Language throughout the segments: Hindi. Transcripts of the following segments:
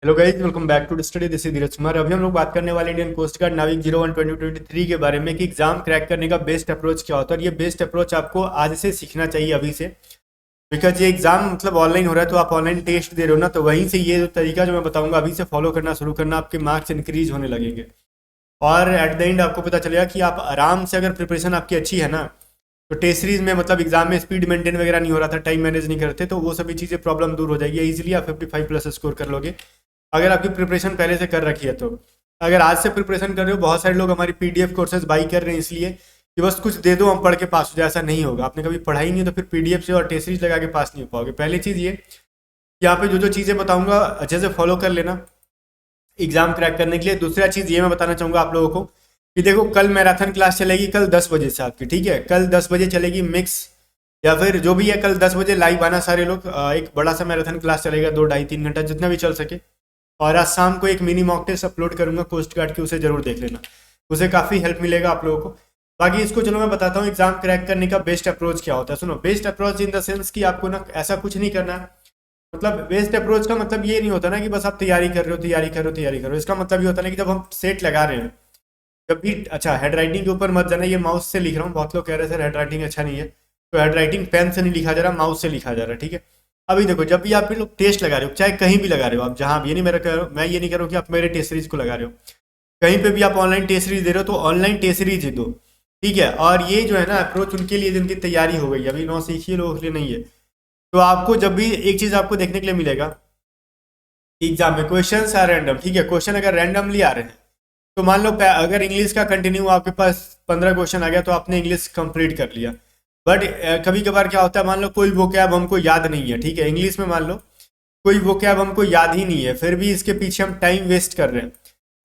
Hello guys, welcome back to study. This is Dheeraj Kumar. अभी हम लोग बात करने वाले इंडियन कोस्ट गार्ड नाविक 01 2023 के बारे में कि एग्जाम क्रैक करने का बेस्ट अप्रोच क्या होता है। और ये बेस्ट अप्रोच आपको आज से सीखना चाहिए, अभी से। बिकॉज ये एग्जाम मतलब ऑनलाइन हो रहा है, तो आप ऑनलाइन टेस्ट दे रहे हो ना, तो वहीं से ये जो तरीका जो मैं बताऊंगा अभी से फॉलो करना शुरू करना, आपके मार्क्स इंक्रीज होने लगेंगे। और एट द एंड आपको पता चलेगा कि आप आराम से, अगर प्रिपरेशन आपकी अच्छी है ना, तो टेस्ट सीरीज में मतलब एग्जाम में स्पीड मेंटेन वगैरह नहीं हो रहा था, टाइम मैनेज नहीं करते, तो वो सभी चीज़ें प्रॉब्लम दूर हो जाएगी। इजीली आप 55+ स्कोर कर लोगे अगर आपकी प्रिपरेशन पहले से कर रखी है तो। अगर आज से प्रिपरेशन कर रहे हो, बहुत सारे लोग हमारी पीडीएफ कोर्सेज बाई कर रहे हैं इसलिए कि बस कुछ दे दो हम पढ़ के पास हो जाए। ऐसा नहीं होगा। आपने कभी पढ़ाई नहीं है तो फिर पीडीएफ से और टेस्ट सीरीज लगा के पास नहीं हो पाओगे। पहली चीज़ ये, यहाँ पे जो जो चीज़ें बताऊंगा अच्छे से फॉलो कर लेना एग्जाम क्रैक करने के लिए। दूसरा चीज़ ये मैं बताना चाहूँगा आप लोगों को कि देखो, कल मैराथन क्लास चलेगी, कल 10 बजे से आपकी, ठीक है। कल 10 बजे चलेगी मिक्स, या फिर जो भी है, कल 10 बजे लाइव आना सारे लोग। एक बड़ा सा मैराथन क्लास चलेगा, 2 ढाई 3 घंटा जितना भी चल सके। और आज शाम को एक मिनी मॉक टेस्ट अपलोड करूंगा कोस्ट गार्ड की, उसे जरूर देख लेना, उसे काफ़ी हेल्प मिलेगा आप लोगों को। बाकी इसको चलो मैं बताता हूँ एग्जाम क्रैक करने का बेस्ट अप्रोच क्या होता है। सुनो, best approach in the sense कि आपको ना ऐसा कुछ नहीं करना है। मतलब बेस्ट अप्रोच का मतलब ये नहीं होता ना कि बस आप तैयारी कर रहे हो, तैयारी करो, तैयारी करो। इसका मतलब ये होता है ना कि जब हम सेट लगा रहे हैं, जब भी, अच्छा हेड राइटिंग के ऊपर मत जाना, ये माउस से लिख रहा हूँ। बहुत लोग कह रहे हैं सर हेड राइटिंग अच्छा नहीं है, तो हेड राइटिंग पेन से नहीं लिखा जा रहा, माउस से लिखा जा रहा है, ठीक है। अभी देखो, जब भी आप लोग टेस्ट लगा रहे हो, चाहे कहीं भी लगा रहे हो आप, जहाँ भी, ये नहीं मेरा कह रहा हूँ, मैं ये नहीं कह रहा हूँ कि आप मेरे टेस्ट सीरीज को लगा रहे हो, कहीं पे भी आप ऑनलाइन टेस्ट सीरीज दे रहे हो तो ऑनलाइन टेस्ट सीरीज ही दो, ठीक है। और ये जो है ना अप्रोच उनके लिए जिनकी तैयारी हो गई है, अभी नौ सीखिए लोगों के लिए नहीं है। तो आपको जब भी एक चीज़ आपको देखने के लिए मिलेगा एग्जाम में, क्वेश्चन आर रैंडम, ठीक है। क्वेश्चन अगर रैंडमली आ रहे हैं, तो मान लो अगर इंग्लिश का कंटिन्यू आपके पास 15 क्वेश्चन आ गया, तो आपने इंग्लिश कंप्लीट कर लिया। बट कभी कभार क्या होता है, मान लो कोई वोकैब हमको याद नहीं है, ठीक है, इंग्लिश में मान लो कोई वोकैब हमको याद ही नहीं है, फिर भी इसके पीछे हम टाइम वेस्ट कर रहे हैं।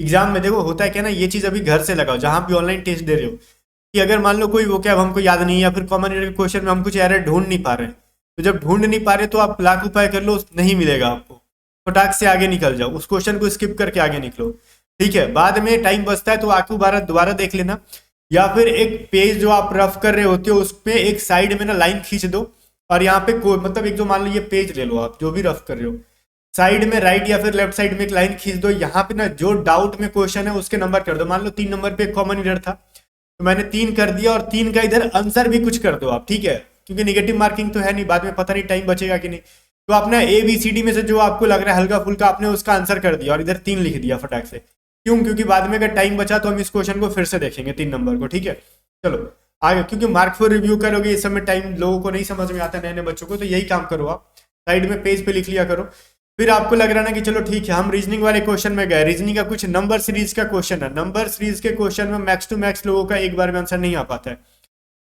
एग्जाम में देखो होता है क्या ना, ये चीज़ अभी घर से लगाओ, जहाँ भी ऑनलाइन टेस्ट दे रहे हो, कि अगर मान लो कोई वोकैब हमको याद नहीं है, या फिर कॉमन एरर क्वेश्चन में हम कुछ एरर ढूंढ नहीं पा रहे हैं, तो जब ढूंढ नहीं पा रहे तो आप लाख उपाय कर लो, नहीं मिलेगा आपको। फटाक से आगे निकल जाओ, उस क्वेश्चन को स्किप करके आगे निकलो, ठीक है। बाद में टाइम बचता है तो आके दोबारा दोबारा देख लेना, या फिर एक पेज जो आप रफ कर रहे होते हो उस पे एक साइड में ना लाइन खींच दो, और यहाँ पे मतलब एक जो, मान लो ये पेज ले लो, आप जो भी रफ कर रहे हो, साइड में राइट या फिर लेफ्ट साइड में एक लाइन खींच दो। यहाँ पे ना जो डाउट में क्वेश्चन है उसके नंबर कर दो। मान लो 3 नंबर पे कॉमन एरर था, तो मैंने 3 कर दिया, और 3 का इधर आंसर भी कुछ कर दो आप, ठीक है, क्योंकि निगेटिव मार्किंग तो है नहीं, बाद में पता नहीं टाइम बचेगा कि नहीं। तो आपने ए बी सी डी में से जो आपको लग रहा है हल्का फुल्का, आपने उसका आंसर कर दिया और इधर 3 लिख दिया फटाक से। क्यों? क्योंकि बाद में अगर टाइम बचा तो हम इस क्वेश्चन को फिर से देखेंगे, 3 नंबर को, ठीक है। चलो आगे, क्योंकि मार्क फॉर रिव्यू करोगे इस समय, टाइम लोगों को नहीं समझ में आता, नए नए बच्चों को, तो यही काम करो आप, साइड में पेज पे लिख लिया करो। फिर आपको लग रहा ना कि चलो ठीक है, हम रीजनिंग वाले क्वेश्चन में गए, रीजनिंग का कुछ नंबर सीरीज का क्वेश्चन है, नंबर सीरीज के क्वेश्चन में मैक्स टू मैक्स लोगों का एक बार में आंसर नहीं आ पाता है,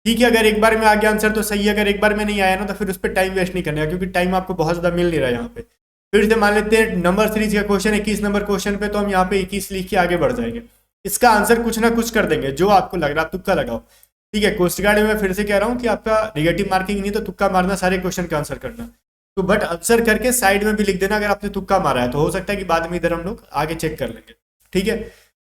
ठीक है। अगर एक बार में आ गया आंसर तो सही है, अगर एक बार में नहीं आया ना, तो फिर उस पर टाइम वेस्ट नहीं करना है, क्योंकि टाइम आपको बहुत ज्यादा मिल नहीं रहा है यहाँ पे। फिर से मान लेते हैं नंबर सीरीज का क्वेश्चन 21 नंबर क्वेश्चन पे, तो हम यहाँ पे 21 लिख के आगे बढ़ जाएंगे। इसका आंसर कुछ ना कुछ कर देंगे, जो आपको लग रहा है आप तुक्का लगाओ, ठीक है। कोस्ट गार्ड में मैं फिर से कह रहा हूँ कि आपका निगेटिव मार्किंग नहीं, तो तुक्का मारना, सारे क्वेश्चन का आंसर करना। तो बट आंसर करके साइड में भी लिख देना, अगर आपने तुक्का मारा है, तो हो सकता है कि बाद में इधर हम लोग आगे चेक कर लेंगे, ठीक है।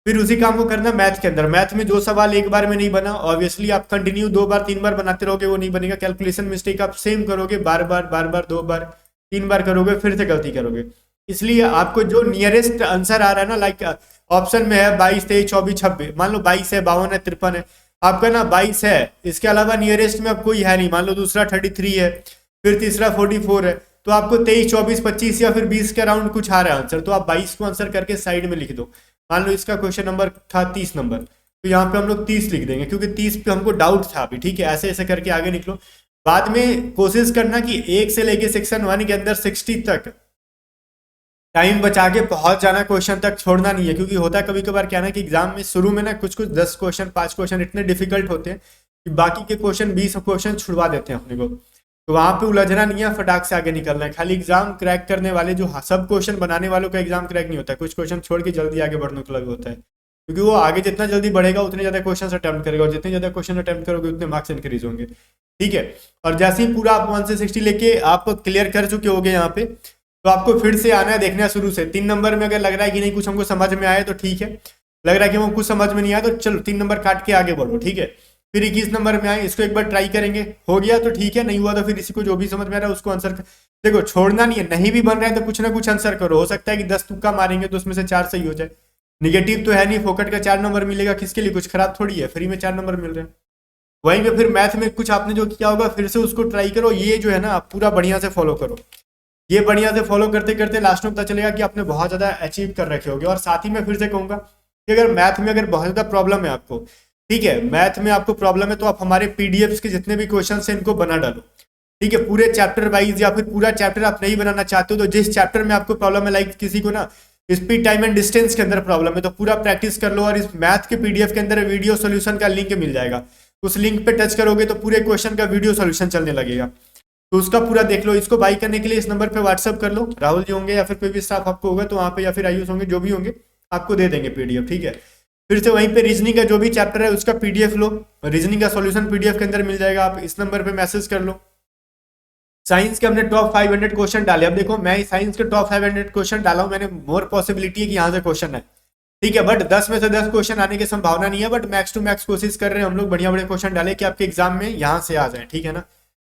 फिर उसी काम को करना मैथ के अंदर। मैथ में जो सवाल एक बार में नहीं बना, ऑब्वियसली आप कंटिन्यू 2 बार 3 बार बनाते रहोगे, वो नहीं बनेगा। कैलकुलेशन मिस्टेक आप सेम करोगे, बार बार बार बार 2 बार 3 बार करोगे, फिर से गलती करोगे। इसलिए आपको जो नियरेस्ट आंसर आ रहा है ना, लाइक ऑप्शन में है 22 23 24 26, मान लो 22 है, 52 है, 53 है, आपका ना 22 है, इसके अलावा नियरेस्ट में अब कोई है नहीं। मान लो दूसरा 33 है, फिर तीसरा 44 है, तो आपको 23 24 25 या फिर 20 के अराउंड कुछ आ रहा है आंसर, तो आप 22 को आंसर करके साइड में लिख दो। मान लो इसका क्वेश्चन नंबर था 30 नंबर, तो यहाँ पे हम लोग 30 लिख देंगे, क्योंकि 30 पे हमको डाउट था अभी, ठीक है। ऐसे ऐसे करके आगे निकलो। बाद में कोशिश करना कि 1 से लेके सेक्शन 1 के अंदर 60 तक टाइम बचा के पहुंच जाना, क्वेश्चन तक छोड़ना नहीं है। क्योंकि होता है कभी कभार क्या ना कि एग्जाम में शुरू में ना कुछ कुछ 10 क्वेश्चन 5 क्वेश्चन इतने डिफिकल्ट होते हैं कि बाकी के क्वेश्चन 20 क्वेश्चन छुड़वा देते हैं अपने को। तो वहां पे उलझना नहीं है, फटाक से आगे निकलना है। खाली एग्जाम क्रैक करने वाले, जो सब क्वेश्चन बनाने वालों का एग्जाम क्रैक नहीं होता है, कुछ क्वेश्चन छोड़ के जल्दी आगे बढ़ने के लगे होता है। क्योंकि वो आगे जितना जल्दी बढ़ेगा उतने ज्यादा क्वेश्चन अटेम्प्ट करेगा, और जितने ज्यादा क्वेश्चन अटेम्प्ट करोगे उतने मार्क्स इंक्रीज होंगे, ठीक है। और जैसे ही पूरा आप 1 से 60 लेके आप क्लियर कर चुके होगे यहाँ पे, तो आपको फिर से आना है, देखना है शुरू से। 3 नंबर में अगर लग रहा है कि नहीं कुछ हमको समझ में आया तो ठीक है, लग रहा है कि हमको कुछ समझ में नहीं आया तो चलो 3 नंबर काट के आगे बढ़ो, ठीक है। फिर 21 नंबर में आए, इसको एक बार ट्राई करेंगे, हो गया तो ठीक है, नहीं हुआ तो फिर इसी को जो भी समझ में आ रहा है उसको आंसर देखो, छोड़ना नहीं है, नहीं भी बन रहा है तो कुछ ना कुछ आंसर करो। हो सकता है कि 10 तुक्का मारेंगे तो उसमें से 4 सही हो जाए, निगेटिव तो है नहीं, फोकट का 4 नंबर मिलेगा, किसके लिए कुछ खराब थोड़ी है, फ्री में 4 नंबर मिल रहे हैं। वहीं पे फिर मैथ में कुछ आपने जो किया होगा फिर से उसको ट्राई करो, ये जो है ना आप पूरा बढ़िया से फॉलो करो। ये बढ़िया से फॉलो करते करते लास्ट में पता चलेगा कि आपने बहुत ज्यादा अचीव कर रखे होगे। और साथ ही मैं फिर से कहूंगा कि अगर मैथ में अगर बहुत ज्यादा प्रॉब्लम है आपको, ठीक है, मैथ में आपको प्रॉब्लम है तो आप हमारे पीडीएफ के जितने भी क्वेश्चन है इनको बना डालो, ठीक है, पूरे चैप्टर वाइज, या फिर पूरा चैप्टर आप नहीं बनाना चाहते हो तो जिस चैप्टर में आपको प्रॉब्लम है, लाइक किसी को ना स्पीड टाइम एंड डिस्टेंस के अंदर प्रॉब्लम है तो पूरा प्रैक्टिस कर लो, और इस मैथ के पीडीएफ के अंदर वीडियो सोल्यूशन का लिंक मिल जाएगा, उस लिंक पे टच करोगे तो पूरे क्वेश्चन का वीडियो सोल्यूशन चलने लगेगा, तो उसका पूरा देख लो। इसको बाई करने के लिए इस नंबर पे व्हाट्सअप कर लो, राहुल जी होंगे या फिर कोई भी स्टाफ आपको होगा तो वहाँ पे, या फिर आयुष होंगे, जो भी होंगे आपको दे देंगे पीडीएफ, ठीक है। फिर से वहीं पे रीजनिंग का जो भी चैप्टर है उसका पीडीएफ लो, रीजनिंग का सॉल्यूशन पीडीएफ के अंदर मिल जाएगा, आप इस नंबर पे मैसेज कर लो। साइंस के हमने टॉप 500 क्वेश्चन डाले, अब देखो मैं साइंस के टॉप 500 क्वेश्चन डाला हूं, मैंने मोर पॉसिबिलिटी है कि यहाँ से क्वेश्चन है, ठीक है, बट 10 में से 10 क्वेश्चन आने की संभावना नहीं है, बट मैक्स टू मैक्स कोशिश कर रहे हैं हम लोग बढ़िया बढ़िया क्वेश्चन डाले कि आपके एग्जाम में यहाँ से आ जाए, ठीक है ना।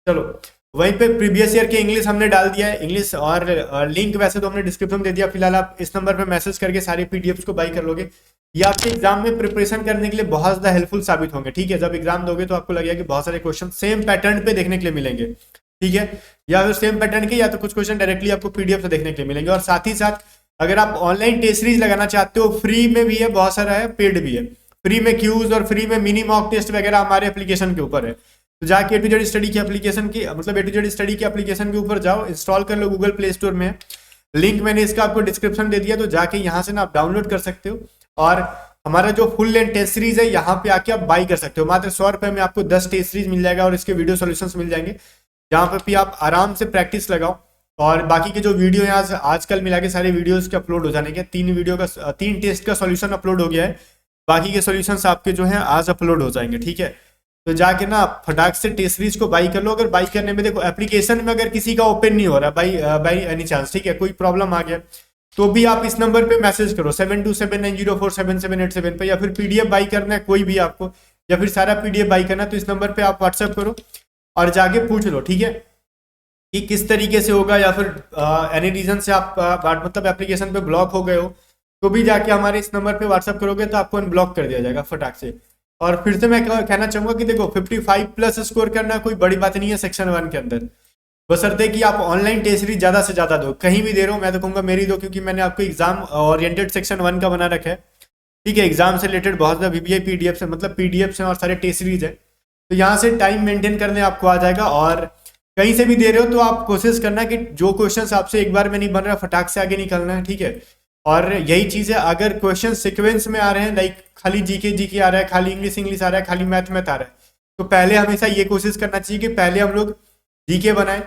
चलो वहीं पे प्रीवियस ईयर के इंग्लिश हमने डाल दिया है, इंग्लिश, और लिंक वैसे तो हमने डिस्क्रिप्शन दे दिया, फिलहाल आप इस नंबर पे मैसेज करके सारे पीडीएफ को बाई कर लोगे, ये आपके एग्जाम में प्रिपरेशन करने के लिए बहुत ज्यादा हेल्पफुल साबित होंगे, ठीक है। जब एग्जाम दोगे तो आपको लगेगा कि बहुत सारे क्वेश्चन सेम पैटर्न पे देखने के लिए मिलेंगे, ठीक है, या फिर सेम पैटर्न के, या तो कुछ क्वेश्चन डायरेक्टली आपको पीडीएफ से देखने के लिए मिलेंगे। और साथ ही साथ अगर आप ऑनलाइन टेस्ट सीरीज लगाना चाहते हो, फ्री में भी है, बहुत सारा है, पेड भी है, फ्री में क्यूज और फ्री में मिनी मॉक टेस्ट वगैरह हमारे एप्लीकेशन के ऊपर है, तो जाके A to Z स्टडी की एप्लीकेशन की, मतलब A to Z स्टडी की एप्लीकेशन के ऊपर जाओ, इंस्टॉल कर लो, गूगल प्ले स्टोर में, लिंक मैंने इसका आपको डिस्क्रिप्शन दे दिया, तो जाके यहाँ से ना आप डाउनलोड कर सकते हो, और हमारा जो फुल लेंथ टेस्ट सीरीज है यहाँ पे आके आप बाई कर सकते हो, मात्र 100 रुपए में आपको 10 टेस्ट सीरीज मिल जाएगा और इसके वीडियो सोल्यूशन मिल जाएंगे, जहाँ पे भी आप आराम से प्रैक्टिस लगाओ। और बाकी के जो वीडियो यहाँ आजकल मिला के सारे वीडियोस के अपलोड हो जाने के, 3 टेस्ट का सॉल्यूशन अपलोड हो गया है, बाकी के सॉल्यूशंस आपके जो हैं आज अपलोड हो जाएंगे, ठीक है। तो जाके ना फटाक से टेस्ट सीरीज को बाई कर लो। अगर बाई करने में देखो एप्लीकेशन में अगर किसी का ओपन नहीं हो रहा बाई एनी चांस, ठीक है, कोई प्रॉब्लम आ गया तो भी आप इस नंबर पे मैसेज करो 7279047787 पे, या फिर पीडीएफ बाई करना है कोई भी आपको, या फिर सारा पीडीएफ बाई करना है तो इस नंबर पे आप व्हाट्सएप करो और जाके पूछ लो, ठीक है, कि किस तरीके से होगा, या फिर एनी रीजन से आप मतलब एप्लीकेशन पे ब्लॉक हो गए हो तो भी जाके हमारे इस नंबर पे व्हाट्सअप करोगे तो आपको अनब्लॉक कर दिया जाएगा फटाक से। और फिर से मैं कहना चाहूंगा कि देखो 55 प्लस स्कोर करना कोई बड़ी बात नहीं है सेक्शन 1 के अंदर, बशर्ते कि आप ऑनलाइन टेस्ट सीरीज ज्यादा से ज्यादा दो, कहीं भी दे रहे हो मैं तो कहूंगा मेरी दो, क्योंकि मैंने आपको एग्जाम ओरिएंटेड सेक्शन 1 का बना रखा है, ठीक है, एग्जाम से रिलेटेड बहुत ज्यादा वीबीआई पीडीएफ से, मतलब पीडीएफ से और सारे टेस्ट सीरीज है, तो यहाँ से टाइम मेंटेन करने आपको आ जाएगा। और कहीं से भी दे रहे हो तो आप कोशिश करना कि जो क्वेश्चन आपसे एक बार में नहीं बन रहा फटाक से आगे निकलना है, ठीक है। और यही चीज है, अगर क्वेश्चन सीक्वेंस में आ रहे हैं, लाइक खाली जीके आ रहा है, खाली इंग्लिश आ रहा है, खाली मैथ आ रहा है, तो पहले हमेशा ये कोशिश करना चाहिए कि पहले हम लोग जीके बनाए,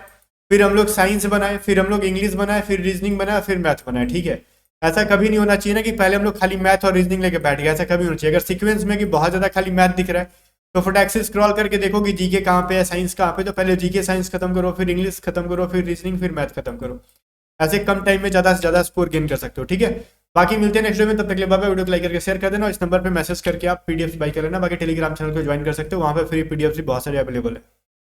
फिर हम लोग साइंस बनाए, फिर हम लोग इंग्लिश बनाए, फिर रीजनिंग बनाए, फिर मैथ बनाए, ठीक है। ऐसा कभी नहीं होना चाहिए ना कि पहले हम लोग खाली मैथ और रीजनिंग लेके बैठ गए, ऐसा कभी होना चाहिए। अगर सीक्वेंस में कि बहुत ज्यादा खाली मैथ दिख रहा है तो फटाक से स्क्रॉल करके देखो कि जीके कहाँ पे है, साइंस कहाँ पे, तो पहले जीके साइंस खत्म करो, फिर इंग्लिश खत्म करो, फिर रीजनिंग, फिर मैथ खत्म करो, ऐसे कम टाइम में ज्यादा से ज्यादा स्कोर गेन कर सकते हो, ठीक है। बाकी मिलते हैं नेक्स्ट वीडियो में, तब तक के लिए बाय बाय। वीडियो को लाइक करके शेयर कर देना और इस नंबर पे मैसेज करके आप पीडीएफ बाई कर लेना, बाकी टेलीग्राम चैनल को ज्वाइन कर सकते हो, वहाँ पे फ्री पीडीएफ भी बहुत सारे अवेलेबल है।